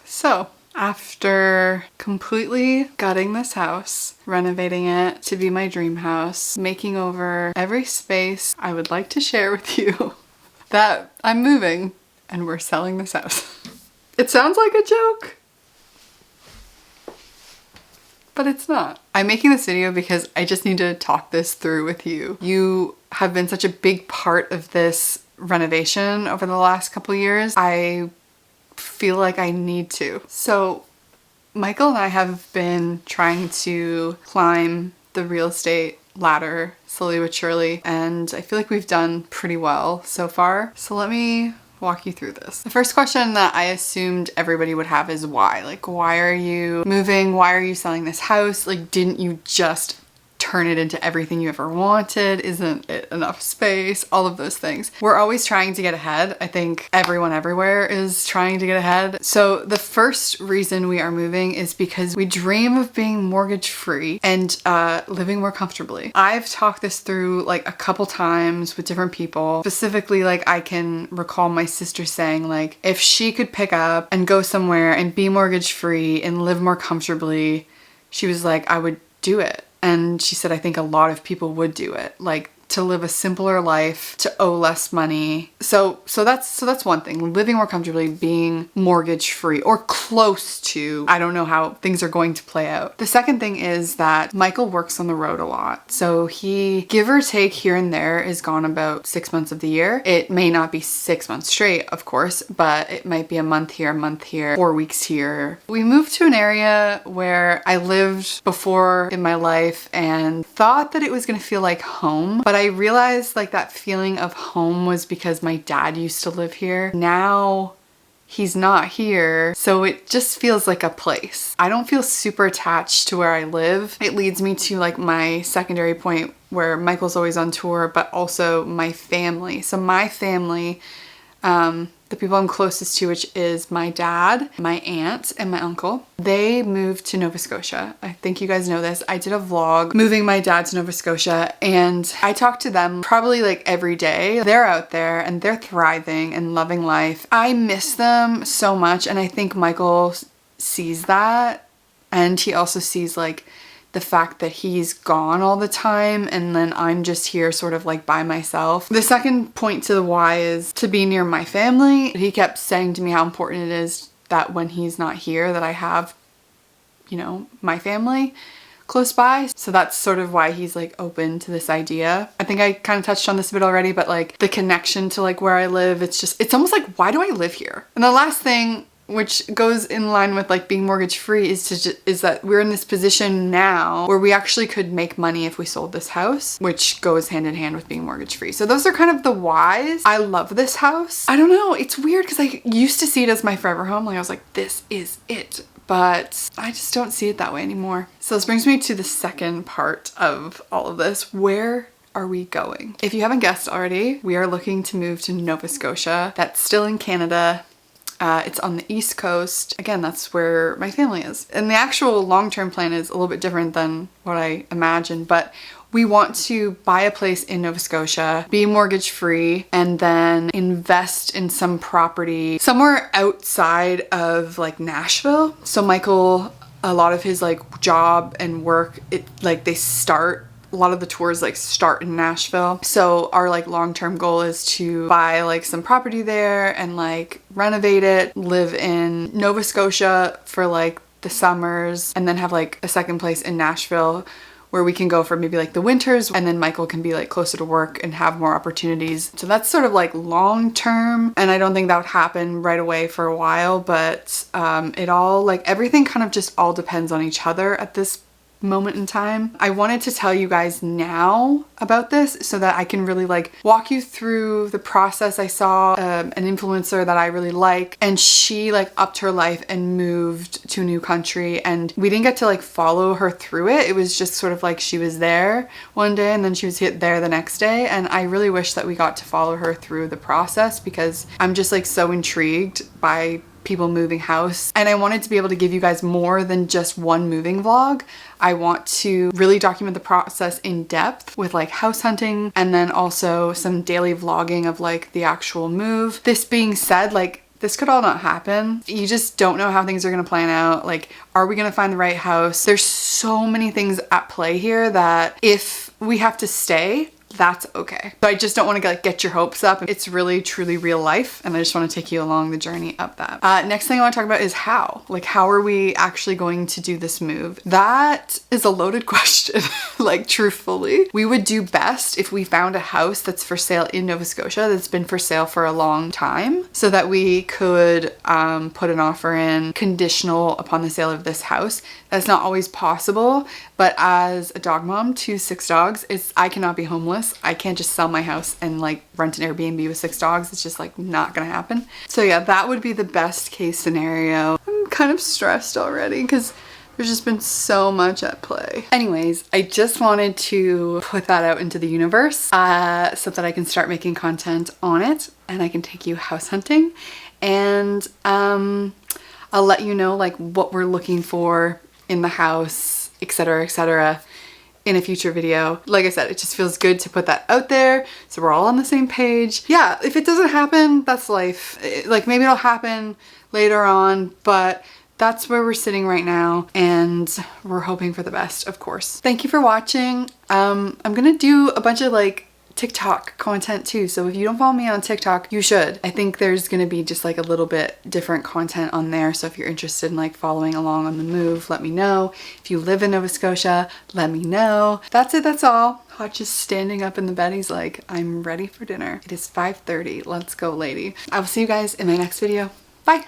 So after completely gutting this house, renovating it to be my dream house, making over every space, I would like to share with you that I'm moving and we're selling this house. It sounds like a joke, but it's not. I'm making this video because I just need to talk this through with you. You have been such a big part of this renovation over the last couple years. I feel like I need to. So Michael and I have been trying to climb the real estate ladder slowly but surely, and I feel like we've done pretty well so far. So let me walk you through this. The first question that I assumed everybody would have is why? Like, why are you moving? Why are you selling this house? Like, didn't you just turn it into everything you ever wanted? Isn't it enough space? All of those things. We're always trying to get ahead. I think everyone everywhere is trying to get ahead. So the first reason we are moving is because we dream of being mortgage free and living more comfortably. I've talked this through like a couple times with different people. Specifically, like I can recall my sister saying like, if she could pick up and go somewhere and be mortgage free and live more comfortably, she was like, I would do it. And she said, I think a lot of people would do it, like to live a simpler life, to owe less money. So that's one thing, living more comfortably, being mortgage free or close to. I don't know how things are going to play out. The second thing is that Michael works on the road a lot. So he, give or take here and there, is gone about 6 months of the year. It may not be 6 months straight, of course, but it might be a month here, 4 weeks here. We moved to an area where I lived before in my life and thought that it was gonna feel like home, but I realized like that feeling of home was because my dad used to live here. Now he's not here, so it just feels like a place. I don't feel super attached to where I live. It leads me to like my secondary point where Michael's always on tour, but also my family. So my family, the people I'm closest to, which is my dad, my aunt, and my uncle, they moved to Nova Scotia. I think you guys know this. I did a vlog moving my dad to Nova Scotia, and I talk to them probably like every day. They're out there and they're thriving and loving life. I miss them so much, and I think Michael sees that, and he also sees like the fact that he's gone all the time and then I'm just here sort of like by myself. The second point to the why is to be near my family. He kept saying to me how important it is that when he's not here that I have, you know, my family close by. So that's sort of why he's like open to this idea. I think I kind of touched on this a bit already, but like the connection to like where I live, it's almost like, why do I live here? And the last thing, which goes in line with like being mortgage free, is that we're in this position now where we actually could make money if we sold this house, which goes hand in hand with being mortgage free. So those are kind of the whys. I love this house. I don't know, it's weird because I used to see it as my forever home. Like I was like, this is it. But I just don't see it that way anymore. So this brings me to the second part of all of this. Where are we going? If you haven't guessed already, we are looking to move to Nova Scotia. That's still in Canada. It's on the East Coast. Again, that's where my family is. And the actual long-term plan is a little bit different than what I imagined, but we want to buy a place in Nova Scotia, be mortgage free, and then invest in some property somewhere outside of like Nashville. So Michael, a lot of his like job and work, a lot of the tours like start in Nashville. So our like long-term goal is to buy like some property there and like renovate it, live in Nova Scotia for like the summers, and then have like a second place in Nashville where we can go for maybe like the winters, and then Michael can be like closer to work and have more opportunities. So that's sort of like long term, and I don't think that would happen right away for a while, but it all like everything kind of just all depends on each other at this moment in time. I wanted to tell you guys now about this so that I can really like walk you through the process. I saw an influencer that I really like, and she like upped her life and moved to a new country, and we didn't get to like follow her through it. It was just sort of like she was there one day and then she was there the next day, and I really wish that we got to follow her through the process because I'm just like so intrigued by people moving house, and I wanted to be able to give you guys more than just one moving vlog. I want to really document the process in depth with like house hunting, and then also some daily vlogging of like the actual move. This being said, like this could all not happen. You just don't know how things are gonna plan out. Like, are we gonna find the right house? There's so many things at play here that if we have to stay, that's okay. So I just don't want to like get your hopes up. It's really truly real life, and I just want to take you along the journey of that. Next thing I want to talk about is how. Like, how are we actually going to do this move? That is a loaded question. Like, truthfully, we would do best if we found a house that's for sale in Nova Scotia that's been for sale for a long time, so that we could put an offer in conditional upon the sale of this house. That's not always possible, but as a dog mom to 6 dogs, I cannot be homeless. I can't just sell my house and like rent an Airbnb with 6 dogs. It's just like not gonna happen. So yeah, that would be the best case scenario. I'm kind of stressed already because there's just been so much at play. Anyways, I just wanted to put that out into the universe so that I can start making content on it and I can take you house hunting, and I'll let you know like what we're looking for in the house, etc., in a future video. Like I said, it just feels good to put that out there so we're all on the same page. Yeah, if it doesn't happen, that's life. Like, maybe it'll happen later on, but that's where we're sitting right now, and we're hoping for the best, of course. Thank you for watching. I'm gonna do a bunch of like TikTok content too, so if you don't follow me on TikTok, you should. I think there's gonna be just like a little bit different content on there, so if you're interested in like following along on the move, let me know. If you live in Nova Scotia, let me know. That's it, that's all. Hot just standing up in the bed, he's like, I'm ready for dinner. It is 5:30, let's go lady. I will see you guys in my next video. Bye.